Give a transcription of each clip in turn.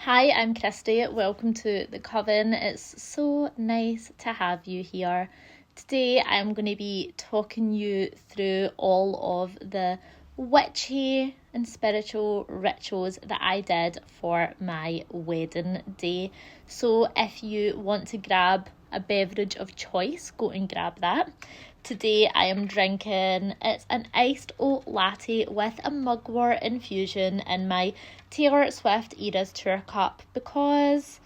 Hi, I'm Kristy. Welcome to the Coven. It's so nice to have you here. Today I'm going to be talking you through all of the witchy and spiritual rituals that I did for my wedding day. So if you want to grab a beverage of choice, go and grab that. Today I am drinking, it's an iced oat latte with a mugwort infusion in my Taylor Swift Eras Tour cup because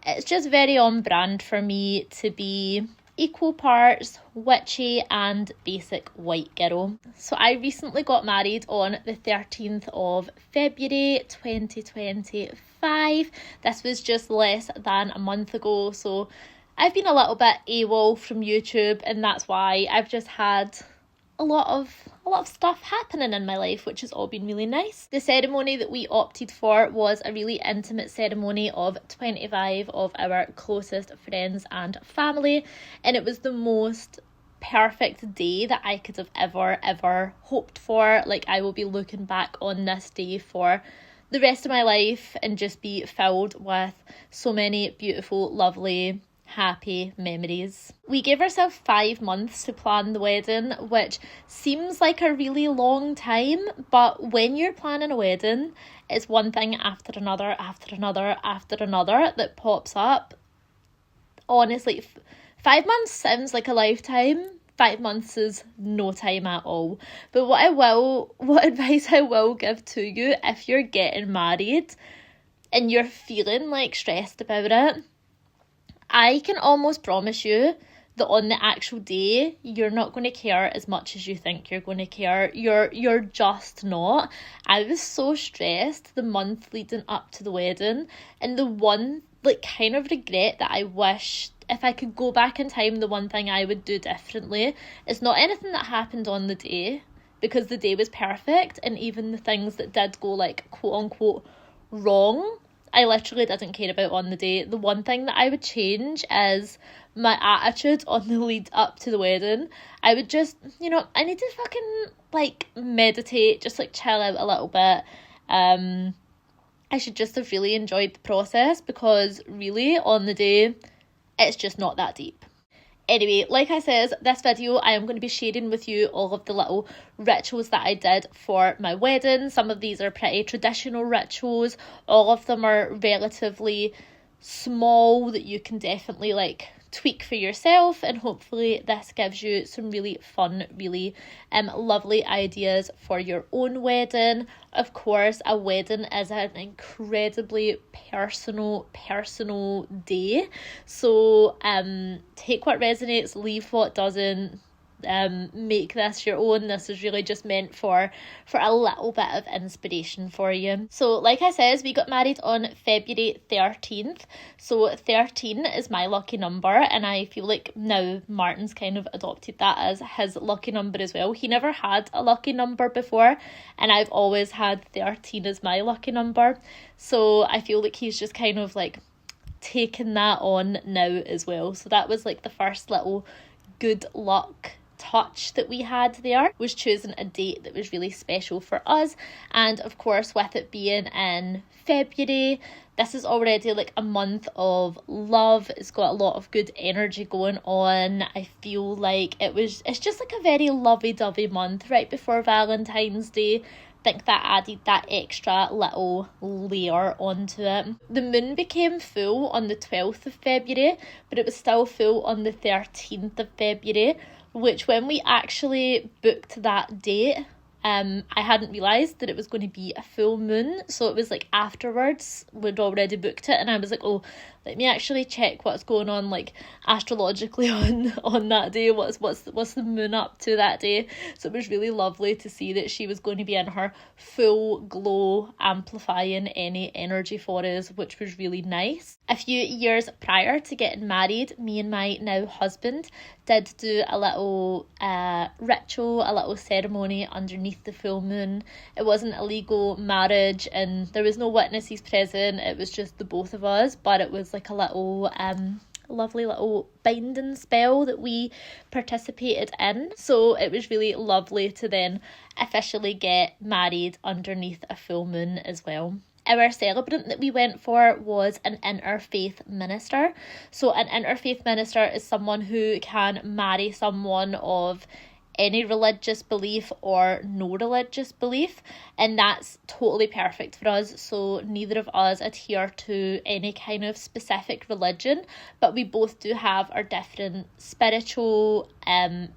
it's just very on brand for me to be equal parts witchy and basic white girl. So I recently got married on the 13th of February 2025. This was just less than a month ago, so I've been a little bit AWOL from YouTube, and that's why I've just had a lot of stuff happening in my life, which has all been really nice. The ceremony that we opted for was a really intimate ceremony of 25 of our closest friends and family, and it was the most perfect day that I could have ever hoped for. Like, I will be looking back on this day for the rest of my life and just be filled with so many beautiful, lovely, happy memories. We gave ourselves 5 months to plan the wedding, which seems like a really long time, but when you're planning a wedding, it's one thing after another that pops up. Honestly, 5 months sounds like a lifetime. 5 months is no time at all. But what advice I will give to you if you're getting married and you're feeling like stressed about it, I can almost promise you that on the actual day, you're not going to care as much as you think you're going to care. You're just not. I was so stressed the month leading up to the wedding, and the one kind of regret that I wish if I could go back in time, the one thing I would do differently is not anything that happened on the day, because the day was perfect, and even the things that did go quote unquote wrong, I literally didn't care about on the day. The one thing that I would change is my attitude on the lead up to the wedding. I would just, I need to fucking meditate, just chill out a little bit. I should just have really enjoyed the process, because really on the day, it's just not that deep. Anyway, like I said, this video I am going to be sharing with you all of the little rituals that I did for my wedding. Some of these are pretty traditional rituals. All of them are relatively small that you can definitely tweak for yourself, and hopefully this gives you some really fun, really lovely ideas for your own wedding. Of course, a wedding is an incredibly personal day, so take what resonates, leave what doesn't. Make this your own. This is really just meant for a little bit of inspiration for you. So like I said, we got married on February 13th, so 13 is my lucky number, and I feel like now Martin's kind of adopted that as his lucky number as well. He never had a lucky number before, and I've always had 13 as my lucky number, so I feel like he's just kind of taken that on now as well. So that was the first little good luck touch that we had there, was choosing a date that was really special for us. And of course, with it being in February, this is already a month of love. It's got a lot of good energy going on. I feel like it's just a very lovey-dovey month right before Valentine's Day. I think that added that extra little layer onto it. The moon became full on the 12th of February, but it was still full on the 13th of February, which when we actually booked that date, I hadn't realised that it was going to be a full moon, so it was afterwards we'd already booked it, and I was oh, let me actually check what's going on astrologically on that day, what's the moon up to that day. So it was really lovely to see that she was going to be in her full glow, amplifying any energy for us, which was really nice. A few years prior to getting married, me and my now husband did do a little ritual, a little ceremony underneath the full moon. It wasn't a legal marriage and there was no witnesses present, it was just the both of us, but it was a little lovely little binding spell that we participated in. So it was really lovely to then officially get married underneath a full moon as well. Our celebrant that we went for was an interfaith minister. So an interfaith minister is someone who can marry someone of any religious belief or no religious belief, and that's totally perfect for us. So neither of us adhere to any kind of specific religion, but we both do have our different spiritual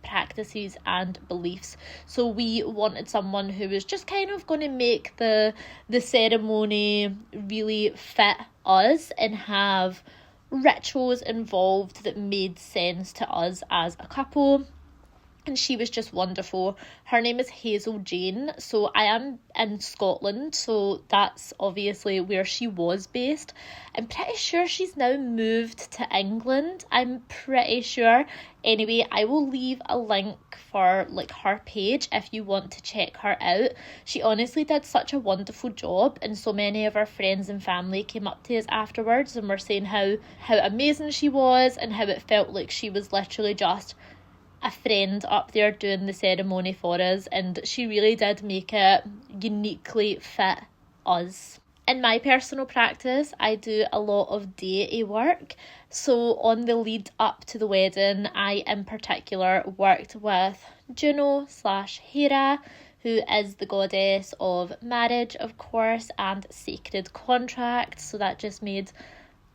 practices and beliefs. So we wanted someone who was just kind of going to make the ceremony really fit us and have rituals involved that made sense to us as a couple. And she was just wonderful. Her name is Hazel Jane. So I am in Scotland, so that's obviously where she was based. I'm pretty sure she's now moved to England. I'm pretty sure. Anyway, I will leave a link for like her page if you want to check her out. She honestly did such a wonderful job, and so many of our friends and family came up to us afterwards and were saying how amazing she was and how it felt like she was literally just a friend up there doing the ceremony for us, and she really did make it uniquely fit us. In my personal practice, I do a lot of deity work. So on the lead up to the wedding, I in particular worked with Juno/Hera, who is the goddess of marriage, of course, and sacred contracts. So that just made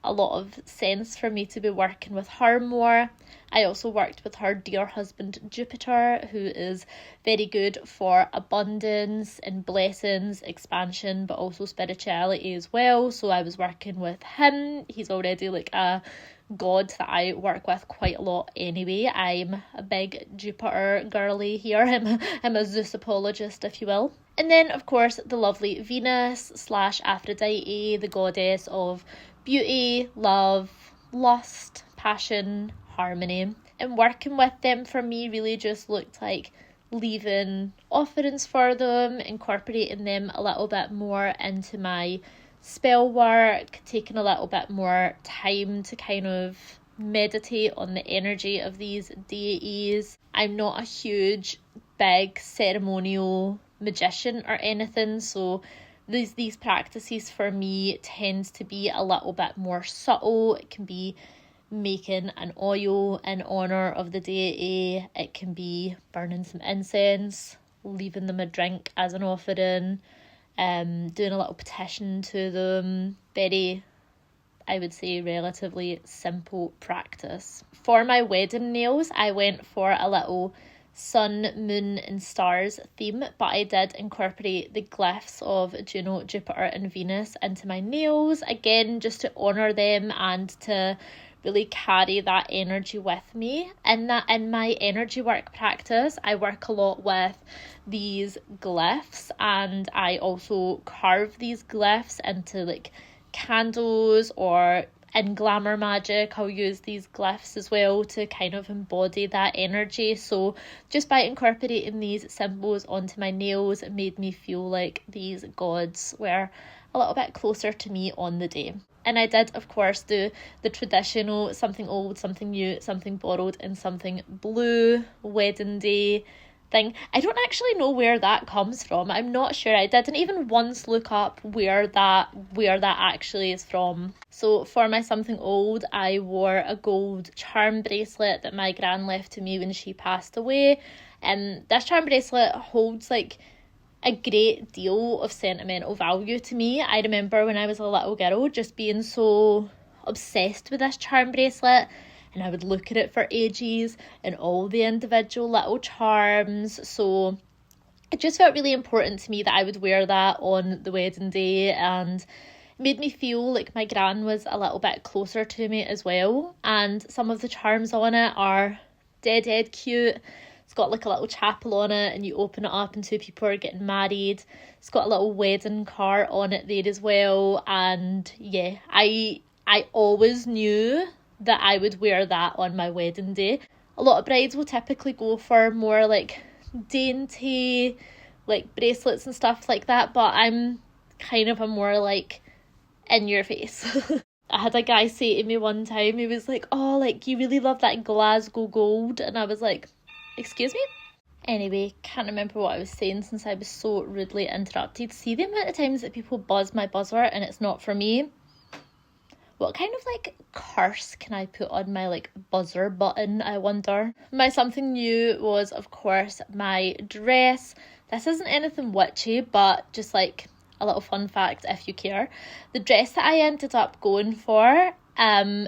a lot of sense for me to be working with her more. I also worked with her dear husband Jupiter, who is very good for abundance and blessings, expansion, but also spirituality as well. So I was working with him. He's already like a god that I work with quite a lot anyway. I'm a big Jupiter girly here. I'm a Zeus apologist, if you will. And then, of course, the lovely Venus/Aphrodite, the goddess of beauty, love, lust, passion, harmony. And working with them for me really just looked like leaving offerings for them, incorporating them a little bit more into my spell work, taking a little bit more time to kind of meditate on the energy of these deities. I'm not a huge, big ceremonial magician or anything, so these practices for me tend to be a little bit more subtle. It can be making an oil in honour of the deity. It can be burning some incense, leaving them a drink as an offering, doing a little petition to them. Very, I would say, relatively simple practice. For my wedding nails, I went for a little sun, moon and stars theme, but I did incorporate the glyphs of Juno, Jupiter and Venus into my nails, again just to honour them and to really carry that energy with me. And that in my energy work practice, I work a lot with these glyphs, and I also carve these glyphs into like candles, or in glamour magic I'll use these glyphs as well to kind of embody that energy. So just by incorporating these symbols onto my nails, it made me feel like these gods were a little bit closer to me on the day. And I did, of course, do the traditional something old, something new, something borrowed and something blue wedding day thing. I don't actually know where that comes from. I'm not sure. I didn't even once look up where that actually is from. So for my something old, I wore a gold charm bracelet that my gran left to me when she passed away. And this charm bracelet holds like a great deal of sentimental value to me. I remember when I was a little girl just being so obsessed with this charm bracelet, and I would look at it for ages and all the individual little charms. So it just felt really important to me that I would wear that on the wedding day, and it made me feel like my gran was a little bit closer to me as well. And some of the charms on it are dead cute. It's got like a little chapel on it, and you open it up and two people are getting married. It's got a little wedding cart on it there as well. And yeah, I always knew that I would wear that on my wedding day. A lot of brides will typically go for more like dainty like bracelets and stuff like that, but I'm kind of a more like in your face. I had a guy say to me one time, he was like, oh, like you really love that Glasgow gold, and I was like, excuse me? Anyway, can't remember what I was saying since I was so rudely interrupted. See the amount of times that people buzz my buzzer and it's not for me? What kind of like curse can I put on my like buzzer button, I wonder? My something new was, of course, my dress. This isn't anything witchy, but just like a little fun fact if you care. The dress that I ended up going for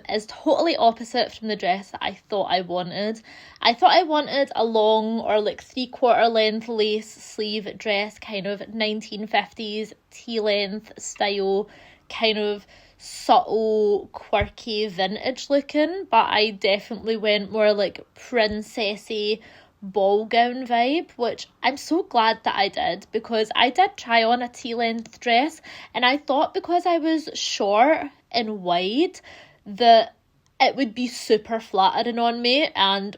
is totally opposite from the dress that I thought I wanted. I thought I wanted a long or like 3/4 length lace sleeve dress, kind of 1950s tea length style, kind of subtle, quirky, vintage looking, but I definitely went more like princessy ball gown vibe, which I'm so glad that I did, because I did try on a tea length dress and I thought because I was short and wide that it would be super flattering on me, and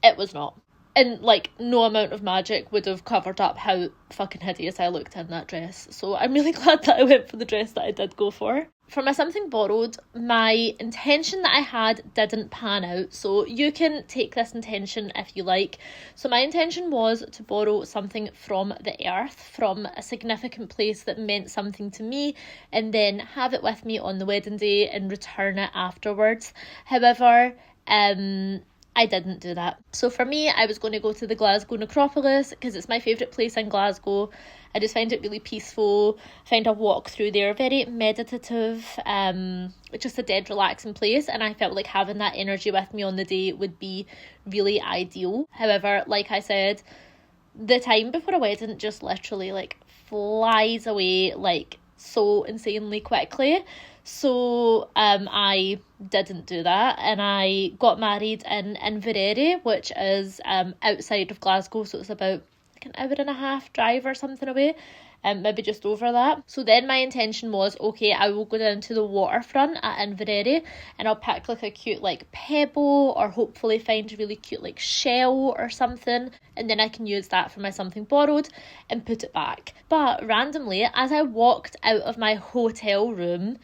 it was not. And like no amount of magic would have covered up how fucking hideous I looked in that dress. So I'm really glad that I went for the dress that I did go for. For my something borrowed, my intention that I had didn't pan out. So you can take this intention if you like. So my intention was to borrow something from the earth, from a significant place that meant something to me, and then have it with me on the wedding day and return it afterwards. However, I didn't do that. So for me, I was going to go to the Glasgow necropolis because it's my favourite place in Glasgow. I just find it really peaceful. I find a walk through there very meditative, just a dead relaxing place, and I felt like having that energy with me on the day would be really ideal. However, like I said, the time before a wedding just literally like flies away like so insanely quickly. So I didn't do that, and I got married in Inverary, which is outside of Glasgow, so it's about like an hour and a half drive or something away, maybe just over that. So then my intention was, okay, I will go down to the waterfront at Inverary and I'll pick like a cute like pebble, or hopefully find a really cute like shell or something, and then I can use that for my something borrowed and put it back. But randomly, as I walked out of my hotel room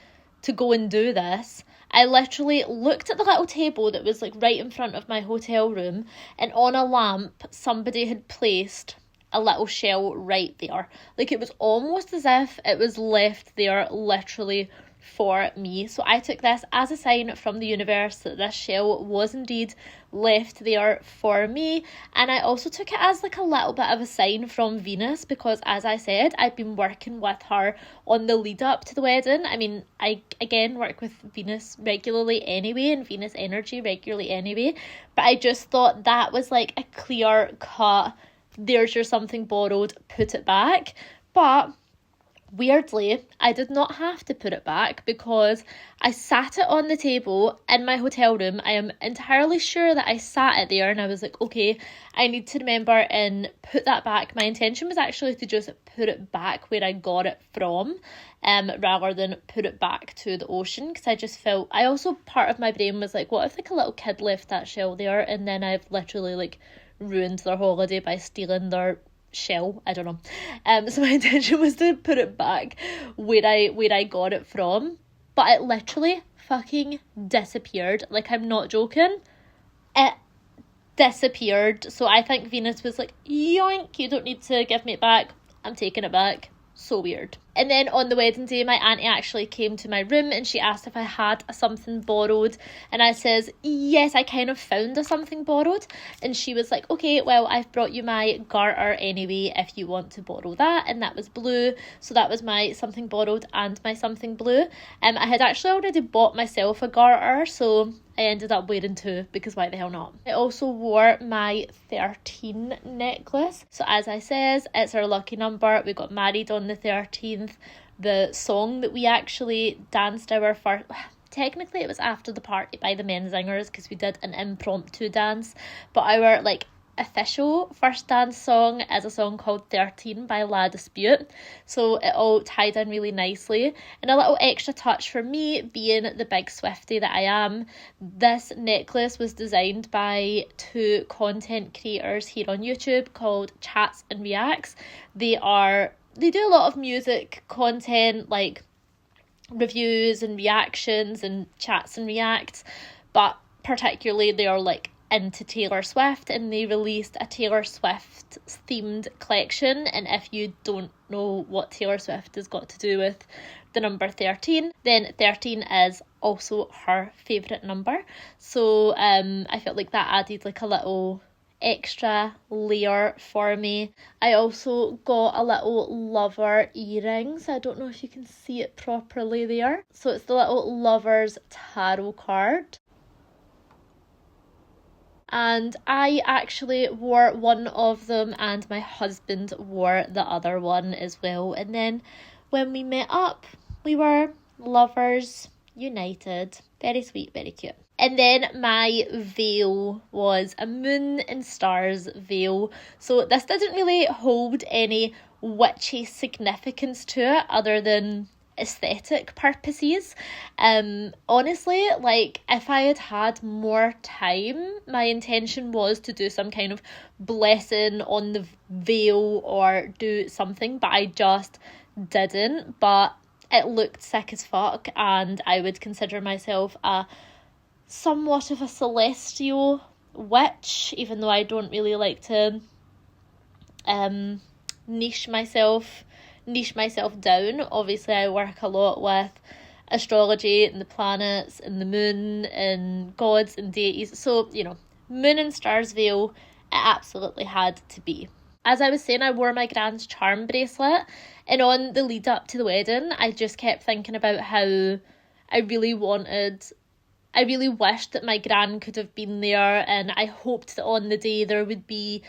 to go and do this, I literally looked at the little table that was like right in front of my hotel room, and on a lamp somebody had placed a little shell right there. Like it was almost as if it was left there literally for me. So I took this as a sign from the universe that this shell was indeed left there for me, and I also took it as like a little bit of a sign from Venus, because as I said, I've been working with her on the lead up to the wedding. I mean, I again work with Venus regularly anyway, and Venus energy regularly anyway, but I just thought that was like a clear cut, there's your something borrowed, put it back. But weirdly, I did not have to put it back because I sat it on the table in my hotel room. I am entirely sure that I sat it there and I was like, okay, I need to remember and put that back. My intention was actually to just put it back where I got it from, rather than put it back to the ocean, because I just felt, I also, part of my brain was like, what if like a little kid left that shell there and then I've literally like ruined their holiday by stealing their shell? I don't know. So my intention was to put it back where I got it from, but it literally fucking disappeared. Like, I'm not joking, it disappeared. So I think Venus was like, yoink, you don't need to give me it back, I'm taking it back. So weird. And then on the wedding day, my auntie actually came to my room and she asked if I had a something borrowed, and I says, yes, I kind of found a something borrowed. And she was like, okay, well, I've brought you my garter anyway if you want to borrow that. And that was blue, so that was my something borrowed and my something blue. I had actually already bought myself a garter, so I ended up wearing two, because why the hell not? I also wore my 13 necklace. So as I says, it's our lucky number. We got married on the 13th. The song that we actually danced our first, technically it was after the party by the Menzingers, because we did an impromptu dance, but our like official first dance song is a song called 13 by La Dispute. So it all tied in really nicely. And a little extra touch for me, being the big Swiftie that I am, this necklace was designed by two content creators here on YouTube called Chats and Reacts. They do a lot of music content, like reviews and reactions and chats and reacts, but particularly they are like into Taylor Swift, and they released a Taylor Swift themed collection. And if you don't know what Taylor Swift has got to do with the number 13, then 13 is also her favourite number. So I felt like that added like a little extra layer for me. I also got a little lover earrings. I don't know if you can see it properly there. So it's the little lover's tarot card. And I actually wore one of them and my husband wore the other one as well. And then when we met up, we were lovers united. Very sweet, very cute. And then my veil was a moon and stars veil. So this didn't really hold any witchy significance to it other than aesthetic purposes. Honestly, like if I had had more time, my intention was to do some kind of blessing on the veil or do something, but I just didn't. But it looked sick as fuck, and I would consider myself a somewhat of a celestial witch, even though I don't really like to niche myself down. Obviously I work a lot with astrology and the planets and the moon and gods and deities, so you know, moon and stars veil, it absolutely had to be. As I was saying, I wore my grand's charm bracelet, and on the lead up to the wedding I just kept thinking about how I really wished that my gran could have been there, and I hoped that on the day there would be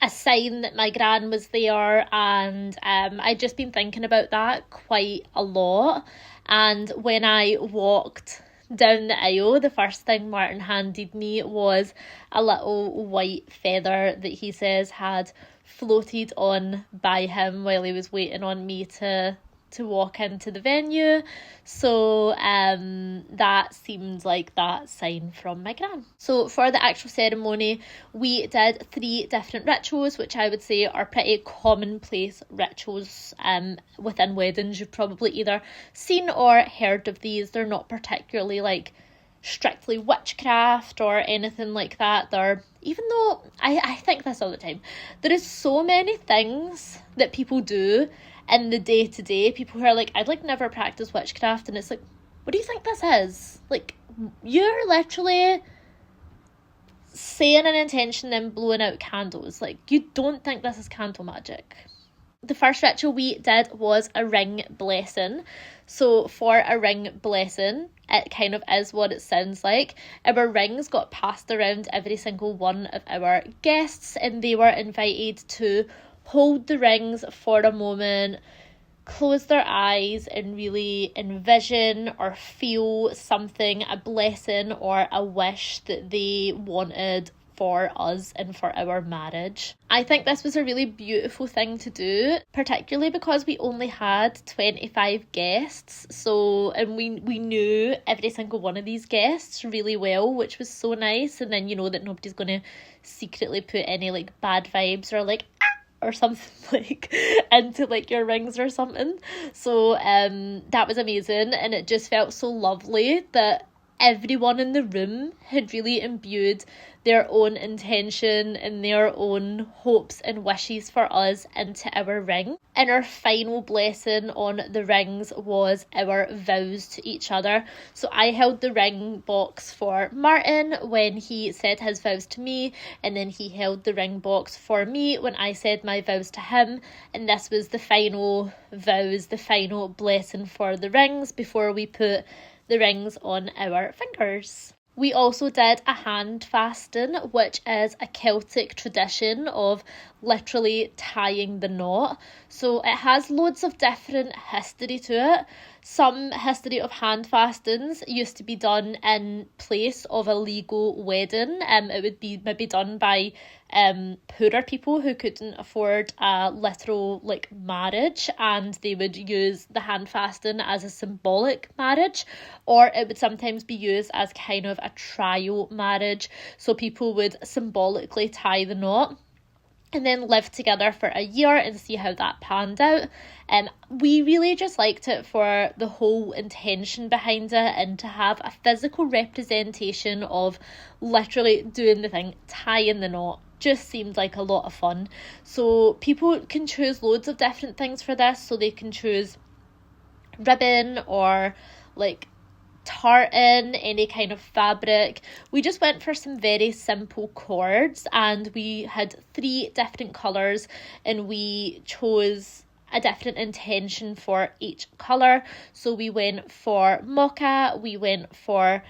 a sign that my gran was there. And I'd just been thinking about that quite a lot. And when I walked down the aisle, the first thing Martin handed me was a little white feather that he says had floated on by him while he was waiting on me to walk into the venue. So that seemed like that sign from my gran. So for the actual ceremony, we did 3 different rituals, which I would say are pretty commonplace rituals within weddings. You've probably either seen or heard of these. They're not particularly like strictly witchcraft or anything like that. They're, even though I think this all the time, there is so many things that people do in the day-to-day, people who are like, I'd like never practice witchcraft, and it's like, what do you think this is? Like, you're literally saying an intention then blowing out candles. Like, you don't think this is candle magic. The first ritual we did was a ring blessing. So for a ring blessing, it kind of is what it sounds like. Our rings got passed around every single one of our guests, and they were invited to hold the rings for a moment, close their eyes and really envision or feel something, a blessing or a wish that they wanted for us and for our marriage. I think this was a really beautiful thing to do, particularly because we only had 25 guests. So, and we knew every single one of these guests really well, which was so nice. And then you know that nobody's going to secretly put any like bad vibes or like or something like into like your rings or something. So that was amazing, and it just felt so lovely that everyone in the room had really imbued their own intention and their own hopes and wishes for us into our ring. And our final blessing on the rings was our vows to each other. So I held the ring box for Martin when he said his vows to me, and then he held the ring box for me when I said my vows to him. And this was the final vows, the final blessing for the rings before we put the rings on our fingers. We also did a hand fasting, which is a Celtic tradition of literally tying the knot. So it has loads of different history to it. Some history of hand fastings used to be done in place of a legal wedding. It would be maybe done by poorer people who couldn't afford a literal like marriage, and they would use the hand fasting as a symbolic marriage, or it would sometimes be used as kind of a trial marriage. So people would symbolically tie the knot and then live together for a year and see how that panned out. We really just liked it for the whole intention behind it, and to have a physical representation of literally doing the thing, tying the knot, just seemed like a lot of fun. So people can choose loads of different things for this. So they can choose ribbon or like tartan, any kind of fabric. We just went for some very simple cords, and we had 3 different colours, and we chose a different intention for each colour. So we went for mocha, we went for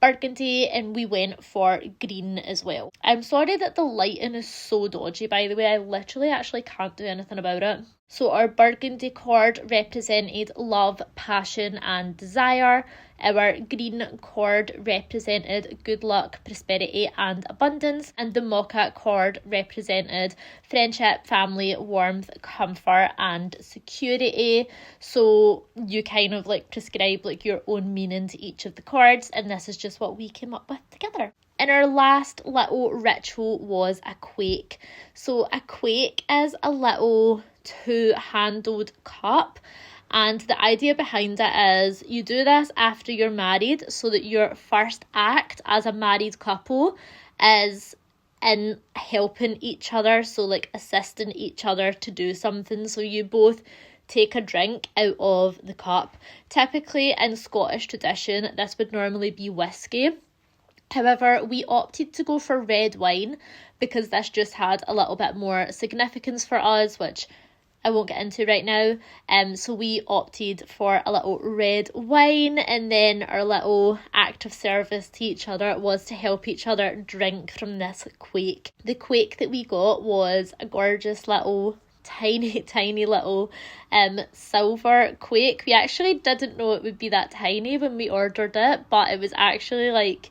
burgundy, and we went for green as well. I'm sorry that the lighting is so dodgy, by the way. I literally actually can't do anything about it. So our burgundy cord represented love, passion and desire. Our green cord represented good luck, prosperity and abundance. And the mocha cord represented friendship, family, warmth, comfort and security. So you kind of like prescribe like your own meaning to each of the cords, and this is just what we came up with together. And our last little ritual was a quaich. So a quaich is a little 2-handled cup, and the idea behind it is you do this after you're married, so that your first act as a married couple is in helping each other, so like assisting each other to do something. So you both take a drink out of the cup. Typically in Scottish tradition, this would normally be whiskey. However, we opted to go for red wine because this just had a little bit more significance for us, which I won't get into right now. So we opted for a little red wine, and then our little act of service to each other was to help each other drink from this quaich. The quaich that we got was a gorgeous little tiny little silver quaich. We actually didn't know it would be that tiny when we ordered it, but it was actually like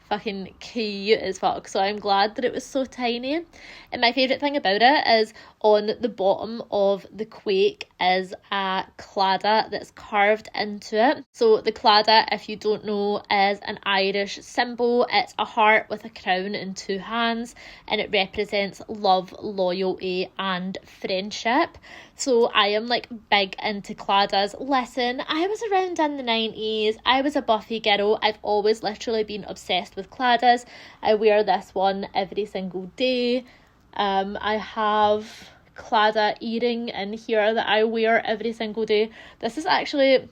fucking cute as fuck, so I'm glad that it was so tiny. And my favourite thing about it is on the bottom of the quaich is a claddagh that's carved into it. So the claddagh, if you don't know, is an Irish symbol. It's a heart with a crown and 2 hands, and it represents love, loyalty and friendship. So I am like big into claddaghs. Listen, I was around in the 90s. I was a Buffy girl. I've always literally been obsessed with claddaghs. I wear this one every single day. I have claddagh earring in here that I wear every single day. This is actually,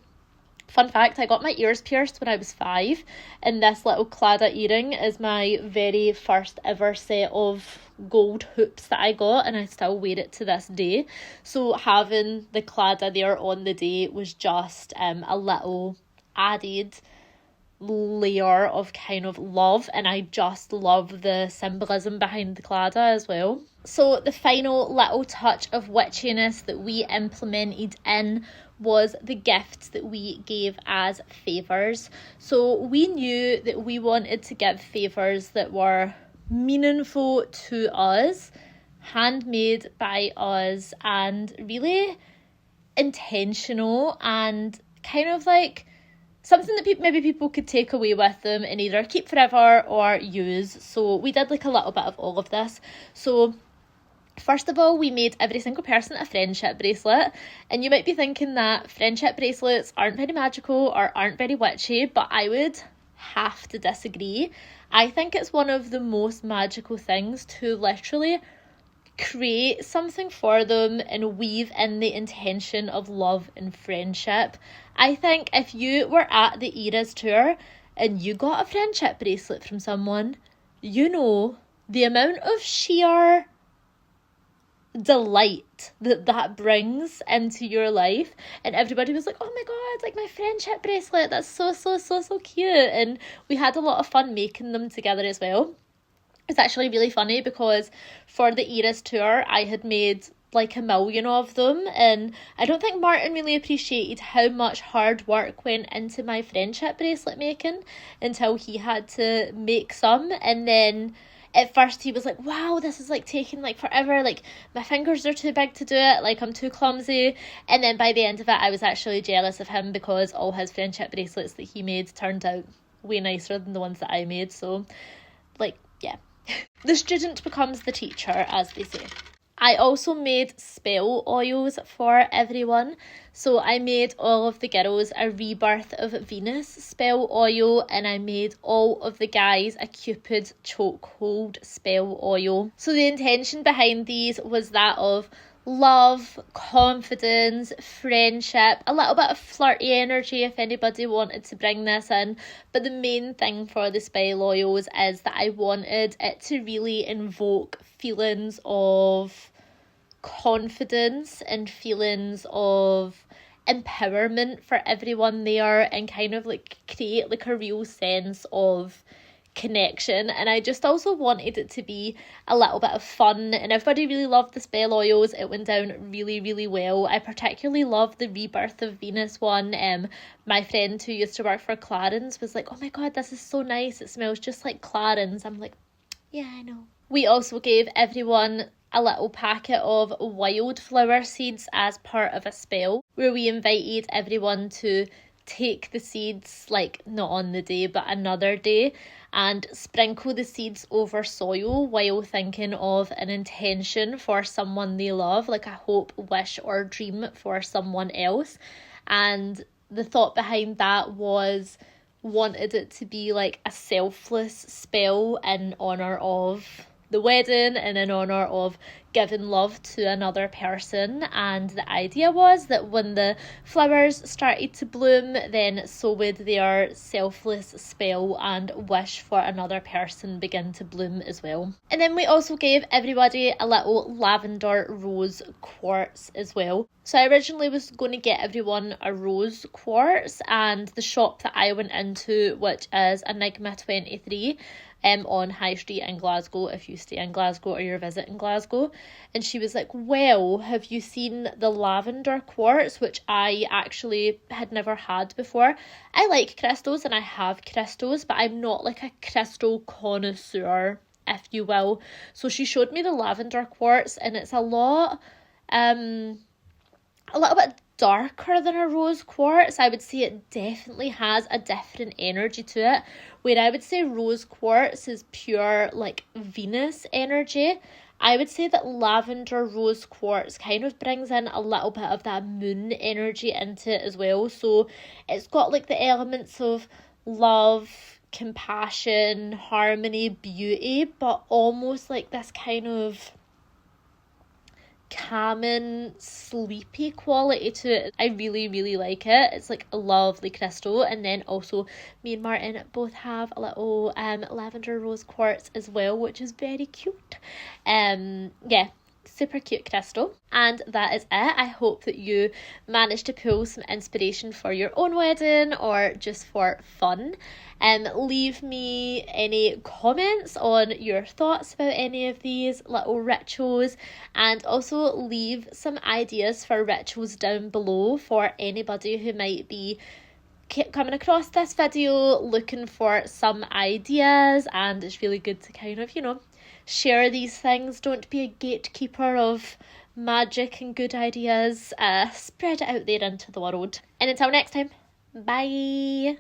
fun fact, I got my ears pierced when I was 5, and this little claddagh earring is my very first ever set of gold hoops that I got, and I still wear it to this day. So having the claddagh there on the day was just a little added layer of kind of love, and I just love the symbolism behind the claddagh as well. So the final little touch of witchiness that we implemented in was the gifts that we gave as favours. So we knew that we wanted to give favours that were meaningful to us, handmade by us, and really intentional, and kind of like something that maybe people could take away with them and either keep forever or use. So we did like a little bit of all of this. So first of all, we made every single person a friendship bracelet, and you might be thinking that friendship bracelets aren't very magical or aren't very witchy, but I would have to disagree. I think it's one of the most magical things to literally create something for them and weave in the intention of love and friendship. I think if you were at the Eras tour and you got a friendship bracelet from someone, you know the amount of sheer delight that brings into your life. And everybody was like, oh my god, like my friendship bracelet, that's so cute. And we had a lot of fun making them together as well. It's actually really funny because for the Eras tour I had made like 1 million of them, and I don't think Martin really appreciated how much hard work went into my friendship bracelet making until he had to make some. And then at first he was like, wow, this is like taking like forever, like my fingers are too big to do it, like I'm too clumsy. And then by the end of it I was actually jealous of him because all his friendship bracelets that he made turned out way nicer than the ones that I made. So like, yeah, The student becomes the teacher, as they say. I also made spell oils for everyone. So I made all of the girls a Rebirth of Venus spell oil, and I made all of the guys a Cupid chokehold spell oil. So the intention behind these was that of love, confidence, friendship, a little bit of flirty energy if anybody wanted to bring this in. But the main thing for the spell oils is that I wanted it to really invoke feelings of confidence and feelings of empowerment for everyone there, and kind of like create like a real sense of connection. And I just also wanted it to be a little bit of fun, and everybody really loved the spell oils. It went down really well. I particularly loved the Rebirth of Venus one. My friend who used to work for Clarins was like, oh my god, this is so nice, it smells just like Clarins. I'm like, yeah, I know. We also gave everyone a little packet of wildflower seeds as part of a spell, where we invited everyone to take the seeds, like not on the day but another day, and sprinkle the seeds over soil while thinking of an intention for someone they love, like a hope, wish or dream for someone else. And the thought behind that was wanted it to be like a selfless spell in honour of the wedding and in honour of giving love to another person. And the idea was that when the flowers started to bloom, then so would their selfless spell and wish for another person begin to bloom as well. And then we also gave everybody a little lavender rose quartz as well. So I originally was going to get everyone a rose quartz, and the shop that I went into, which is Enigma 23, on High Street in Glasgow, if you stay in Glasgow or you're visiting Glasgow. And she was like, well, have you seen the lavender quartz, which I actually had never had before. I like crystals and I have crystals, but I'm not like a crystal connoisseur, if you will. So she showed me the lavender quartz, and it's a little bit darker than a rose quartz. I would say it definitely has a different energy to it, where I would say rose quartz is pure like Venus energy. I would say that lavender rose quartz kind of brings in a little bit of that moon energy into it as well. So it's got like the elements of love, compassion, harmony, beauty, but almost like this kind of calming, sleepy quality to it. I really like it. It's like a lovely crystal. And then also me and Martin both have a little lavender rose quartz as well, which is very cute. Yeah, super cute crystal. And that is it. I hope that you managed to pull some inspiration for your own wedding or just for fun. Leave me any comments on your thoughts about any of these little rituals, and also leave some ideas for rituals down below for anybody who might be coming across this video looking for some ideas. And it's really good to kind of, share these things. Don't be a gatekeeper of magic and good ideas. Spread it out there into the world. And until next time, bye.